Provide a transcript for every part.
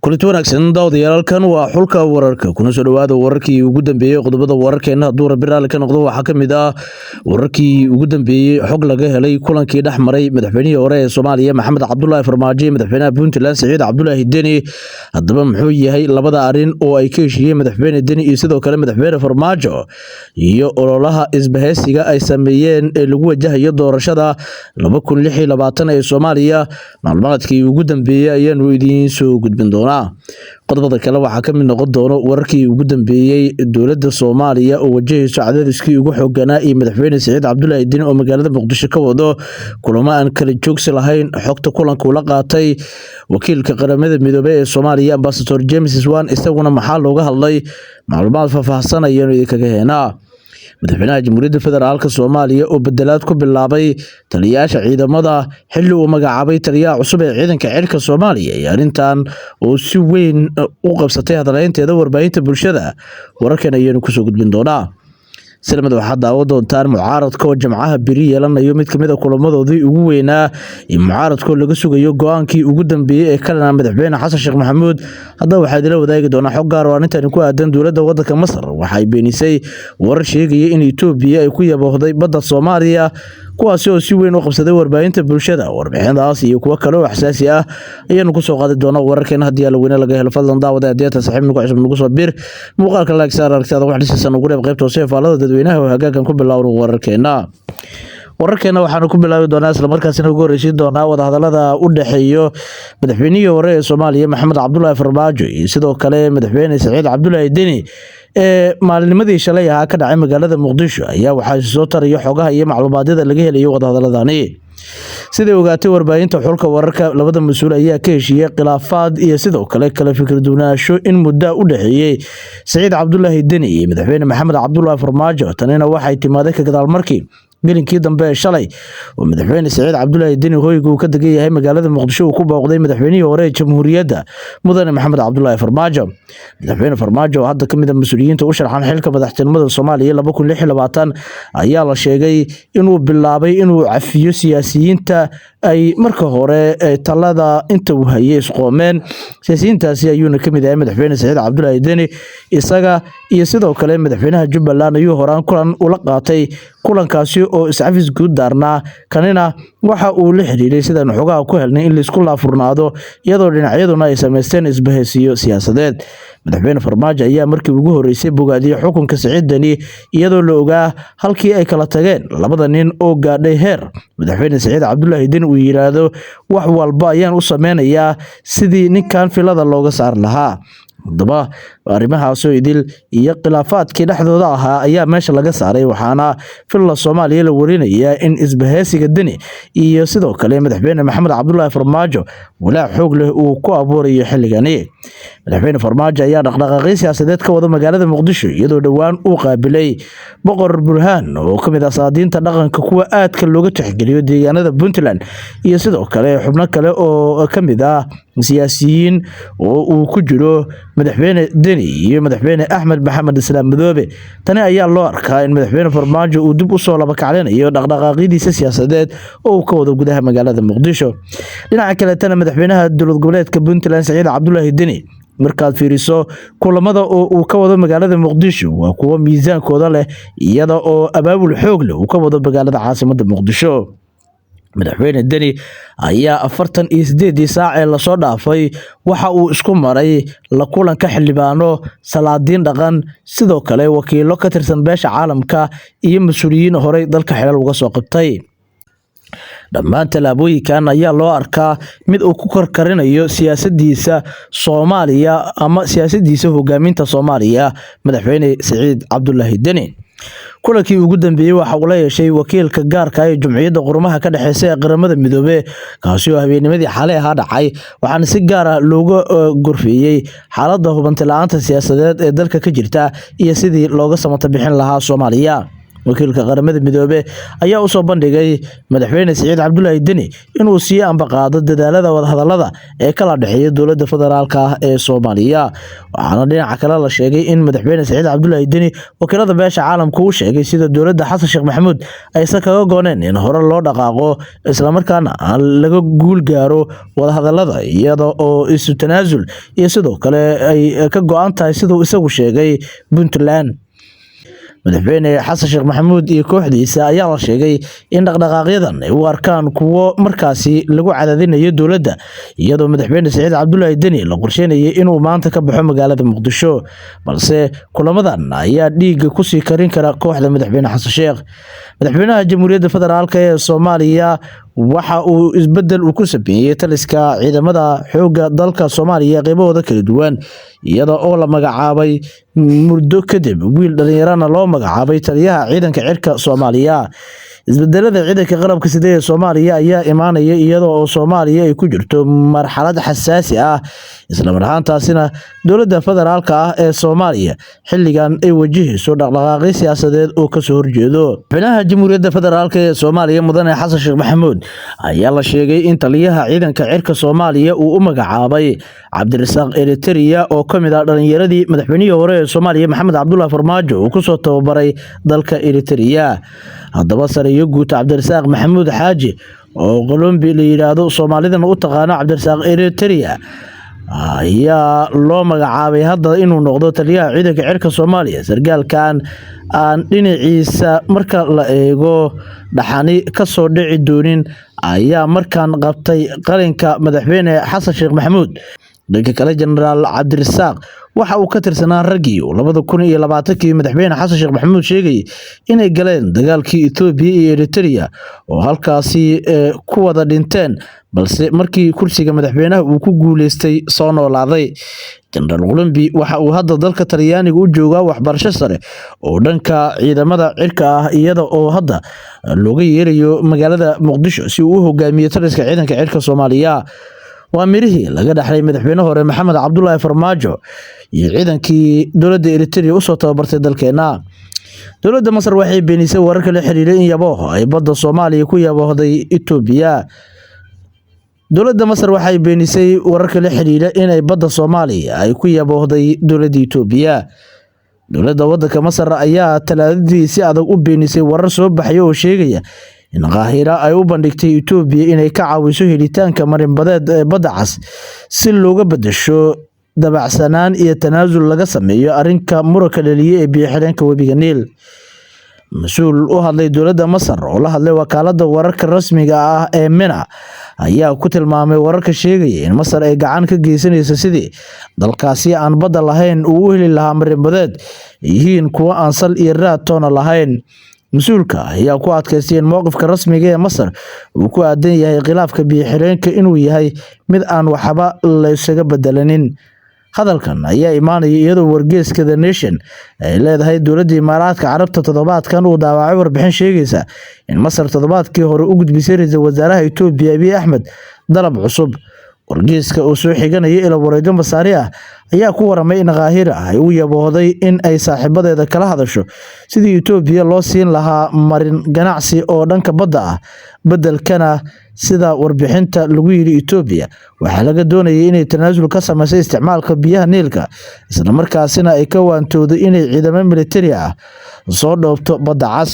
kulanti wanaagsan daawadayaal waa xulka wararka kuna soo dhawaada wararkii ugu dambeeyay qodobada wararkeena duura biraal ka noqdo waxa kamid ah wararkii ugu dambeeyay xog laga helay kulankii dhaxmaray madaxweynihii hore ee Soomaaliya Maxamed Cabdullaahi Farmaajo madaxweynaha Puntland Saciid Cabdullaahi Deni hadaba muxuu yahay labada arin oo ay ka heshiiyeen madaxweyne Deni iyo sidoo kale madaxweyne Farmaajo iyo ololaha isbahaysiga ay sameeyeen ee lagu wajahayo doorashada 2026 ee Soomaaliya macluumaadkii ugu dambeeyay ayaanu idiin soo gudbin doonaa qodobada kale waxa ka mid noqon doono wararkii ugu dambeeyay dawladda Soomaaliya oo wajahayso cadaadiskii ugu xoogganaa ee madaxweyne Saciid Cabdullaahi Deni oo magaalada Muqdisho ka wado kulamo aan kala joogsi lahayn xogta kulanka la qaatay wakiilka qaramada midoobay ee Soomaaliya Ambassador James Swan isaguna maxaa looga hadlay macluumaad faahfaahsan ayaan idinkaga heenaa madaxweynaha Jamhuuriyadda Federaalka Soomaaliya oo bedelaad ku bilaabay taliyaasha ciidamada xilli uu magacaabay taliyaha cusub ee ciidanka cirka Soomaaliya iyo arintan oo si weyn u qabsatay hadaleynteeda warbaahinta bulshada wararkan ayaan ku soo gudbin doonaa سلمد waxaa daawo doontaan mucaaradka oo jamcaha biri yeelanayo mid kamid ah kulamadoodii ugu weynaa ee mucaaradka laga sugayo go'aankii ugu dambeeyay ee kalena madaxweyne Xasan Sheekh Maxamuud hadda waxaa dila wadaagi doona xog gaar ah inta ku aadan dawladda waddanka Masar waxay beenisay warar sheegaya in Itoobiya ay ku yaboohday badda Soomaaliya kuwaasi oo si weyn u qabsaday warbaahinta bulshada warbixinadaas iyo kuwa kale oo xasaasi ah ayaan ku soo qaadi doonaa wararkeena hadii la weyna laga helo fadlan daawada adeeta saaxiibnigu cusub nagu soo bir muuqaalka like saar aragtida wax dhisan ugu reeb qaybta hoose faalada dadweynaha oo hagaagan ku bilowno wararkeena waxaan ku bilaabi doonaa isla markaasina ugu horeysiin doonaa wada hadalada u dhaxeeyo madaxweynihii hore ee Soomaaliya Maxamed Cabdullaahi Farmaajo iyo sidoo kale madaxweyne Saciid Cabdullaahi Deni maalinimadii shalay ka dhacay magaalada Muqdisho ayaa waxaa soo tarayo xogaha iyo macluumaadada laga helayo wada hadaladani sida ogaatay warbaahinta xulka wararka labada mas'uul ayaa ka heshiiyay khilaafaad iyo sidoo kale kala fikir duwanaansho in muddo u dhaxeeyay Saciid Cabdullaahi Deni iyo madaxweyne Maxamed Cabdullaahi Farmaajo tanina waxay timaaday ka gadaal markii bilinkii dambe shalay oo madaxweyne Saciid Cabdullaahi Deni hoygu ka degay yahay magaalada Muqdisho uu ku booqday madaxweynihii hore ee Jamhuuriyadda mudane Maxamed Cabdullaahi Farmaajo madaxweyne Farmaajo hadda kamid ah mas'uuliyiinta u sharxan xilka madaxtinimada Soomaaliya 2026 ayaa la sheegay inuu bilaabay inuu cafiyo siyaasiyiinta ay marka hore talada inta uu hayay isqoomeen siyaasiyiintaasi ayuuna kamid yahay madaxweyne Saciid Cabdullaahi Deni isaga iyo sidoo kale madaxweynaha Jubbaland ayuu horaan kulan ula qaatay kulankaasi oo iscafis guud daarnaa kanina waxa uu la xiriiray sidaan xogaha ku helnay in la isku laafurnaado iyadoo dhinacyaduna ay sameysteen isbahaysiyo siyaasadeed madaxweyne Farmaajo ayaa markii ugu horeysay bogaadiyay xukunka Saciid Deni iyadoo la ogaa halkii ay kala tageen labada nin oo gaadhay heer madaxweyne Saciid Cabdullaahi Deni uu yiraahdo wax walba ayaan u sameynayaa sidii ninkan filada looga saar lahaa hadaba arrimahaas oo idil iyo khilaafaadkii dhexdooda ahaa ayaa meesha laga saaray waxaana filla Soomaaliya la warinayaa in isbahaysiga Deni iyo sidoo kale madaxweyne Maxamed Cabdullaahi Farmaajo walaa xoog leh uu ku abuurayo xilligani madaxweyne Farmaajo ayaa dhaqdhaqaaqyo siyaasadeed ka wada magaalada Muqdisho iyadoo dhawaan uu qaabilay boqor Burhaan oo kamid ah saadiinta dhaqanka kuwa aadka looga tixgeliyo deegaanada Puntland iyo sidoo kale xubno kale oo kamid ah siyaasiyiin oo uu ku jiro madaxweyne Deni iyo madaxweyne Axmed Maxamed Islaam Madoobe tani ayaa loo arkaa in madaxweyne Farmaajo uu dib u soo laba kaclinayo dhaqdhaqaaqyadiisa siyaasadeed oo ka wada gudaha magaalada Muqdisho dhinaca kale tan madaxweynaha dowlad goboleedka Puntland Saciid Cabdullaahi Deni markaad fiiriso kulamada oo uu ka wado magaalada Muqdisho waa kuwa miisaankooda leh iyada oo abaabul xoog leh uu ka wado magaalada caasimadda Muqdisho madaxweyne Deni ayaa 48 saac ee la soo dhaafay waxa uu isku maray la kulanka xildhibaano salaadiin dhaqan sidoo kale wakiilo ka tirsan beesha caalamka iyo mas'uuliyiin hore dalka xilal uga soo qabtay dhammaan talaabooyinkan ayaa loo arkaa mid uu ku karkarinayo siyaasadiisa Soomaaliya ama siyaasadiisa hogaaminta Soomaaliya madaxweyne Saciid Cabdullaahi Deni kulankii ugu dambeeyay waxa uu la yeeshay wakiilka gaarka ah ee Jumciyadda Qurumaha ka dhaxaysa ee qaramada midoobay kaasi oo habeennimadii xalay dhacay waxaana si gaar ah looga gorfeeyay xaaladda hubanti la'aanta siyaasadeed ee dalka ka jirta iyo sidii looga samata bixin lahaa Soomaaliya wakiilka qaramada midoobay ayaa u soo bandhigay madaxweyne Siciid Cabdullaahi Deni inuu sii ambaqaado dadaalada wadahadalada ee kala dhaxeeya dowladda federaalka ah ee Soomaaliya. waxaana dhinaca kale la sheegay in madaxweyne Siciid Cabdullaahi Deni wakiilada beesha caalamka uu sheegay sida dowladda Xasan Sheekh Maxamuud aysan kaga gooneen in hore loo dhaqaaqo isla markaana aan laga guul gaaro wadahadalada iyada oo isu tanaasul iyo sidoo kale ay ka go'an tahay siduu isagu sheegay Puntland. madaxweyne Xasan Sheekh Maxamuud iyo kooxdiisa ayaa la sheegay in dhaqdhaqaaqyadan ay u arkaan kuwo markaasi lagu cadaadinayo dowladda iyadoo madaxweyne Siciid Cabdullaahi Deni la qorsheynayay inuu maanta ka baxo magaalada Muqdisho balse kulamadan ayaa dhiig ku sii karin kara kooxda madaxweyne Xasan Sheekh. madaxweynaha Jamhuuriyadda Federaalka ee Soomaaliya waxa uu isbedel ku sameeyay taliska ciidamada xoogga dalka Soomaaliya qaybahooda kala duwan iyada oo la magacaabay muddo kadib wiil dhalinyarana loo magacaabay taliyaha ciidanka cirka Soomaaliya. isbedelada ciidanka qalabka sida ee Soomaaliya ayaa imaanaya iyada oo Soomaaliya ay ku jirto marxalad xasaasi ah isla markaasina dowladda federaalka ah ee Soomaaliya xilligan ay wajahayso dhaqdhaqaaqyo siyaasadeed oo ka soo horjeedo. madaxweynaha Jamhuuriyadda Federaalka ee Soomaaliya mudane Xasan Sheekh Maxamuud ayaa la sheegay in taliyaha ciidanka cirka Soomaaliya uu u magacaabay Cabdirasaaq Eritrea oo kamid ah dhalinyaradii madaxweynihii hore ee Soomaaliya Maxamed Cabdullaahi Farmaajo uu ku soo tababaray dalka Eritrea. haddaba sariyo guud Cabdirasaaq Maxamuud Xaaji oo Colombi la yiraahdo Soomaalidana u taqaano Cabdirasaaq Eritrea ayaa loo magacaabay hadda inuu noqdo taliyaha ciidanka cirka Soomaaliya. sargaalkan aan dhinaciisa marka la eego dhaxani ka soo dhici doonin ayaa markaan qabtay qalinka madaxweyne Xasan Sheekh Maxamuud. dhanka kale Generaal Cabdirasaaq waxa uu ka tirsanaa raggii 2020 madaxweyne Xasan Sheekh Maxamuud sheegay inay galeen dagaalkii Itoobiya iyo Eritrea oo halkaasi ku wada dhinteen balse markii kursiga madaxweynaha uu ku guuleystay soo noolaaday. Generaal Colombi waxa uu hadda dalka Talyaaniga u joogaa waxbarasho sare oo dhanka ciidamada cirka ah iyada oo hadda looga yeerayo magaalada Muqdisho si uu u hogaamiyo taliska ciidanka cirka Soomaaliya. waa mirihii laga dhaxlay madaxweyne hore Maxamed Cabdullaahi Farmaajo iyo ciidankii dowladda Eritrea u soo tababartay dalkeena. dowladda Masar waxay beenisay wararka la xiriiray in yabooh ay badda Soomaaliya ku yaboohday Itoobiya. dowladda Masar waxay beenisay wararka la xiriiray in ay badda Soomaaliya ay ku yaboohday dowladda Itoobiya. dowladda waddanka Masar ayaa talaadadii si adag u beenisay warar soo baxay oo sheegaya in Qaahira ay u bandhigtay Itoobiya inay ka caawiso helitaanka marinbadeed ee badda cas si looga bedesho dabacsanaan iyo tanaasul laga sameeyo arrinka muranka dhaliyay ee biyo-xireenka webiga Niil. mas'uul u hadlay dowladda Masar oo la hadlay wakaaladda wararka rasmiga ah ee MENA ayaa ku tilmaamay wararka sheegaya in Masar ay gacan ka geysanayso sidii dalkaasi aan badda lahayn uu u heli lahaa marinbadeed yihiin kuwa aan sal iyo raad toona lahayn. mas'uulka ayaa ku adkaystay in mowqifka rasmiga ee Masar uu ku aadan yahay khilaafka biyo-xireenka inuu yahay mid aan waxba la isaga bedelanin. hadalkan ayaa imaanaya iyadoo wargeyska The Nation ay leedahay dowladda Imaaraadka Carabta toddobaadkan uu daawacay warbixin sheegaysa in Masar toddobaadkii hore u gudbisay ra'iisul wasaaraha Itoobiya Abiy Ahmed dalab cusub. wargeyska oo soo xiganaya ila wareegga Masaari ah ayaa ku waramay in Qaahira ay u yaboohday in ay saaxiibadeeda kala hadasho sidii Itoobiya loo siin lahaa marin ganacsi oo dhanka badda ah. bedelkana sida warbixinta lagu yiri Itoobiya waxa laga doonayay inay tanaasul ka sameyso isticmaalka biyaha Niilka isla markaasina ay ka waantoodo inay ciidamada militari ah soo dhoobto badda cas.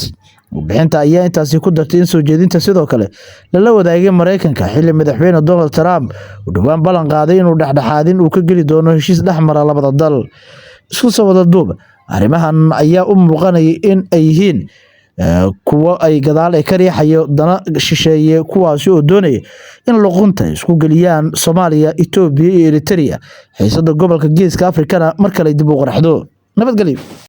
warbixinta ayaa intaasi ku dartay in soo jeedinta sidoo kale lala wadaagay Mareykanka xilli madaxweyne Donald Trump uu dhawaan ballan qaaday inuu dhexdhexaadin uu ka geli doono heshiis dhexmara labada dal. isku soo wada duub arrimahan ayaa u muuqanaya in ay yihiin kuwa ay gadaal ay ka riixayo dana shisheeye kuwaasi oo doonaya in luqunta isku geliyaan Soomaaliya, Itoobiya iyo Eritrea xiisada gobolka Geeska Afrikana markale dib u qorxdo. nabadgelyo.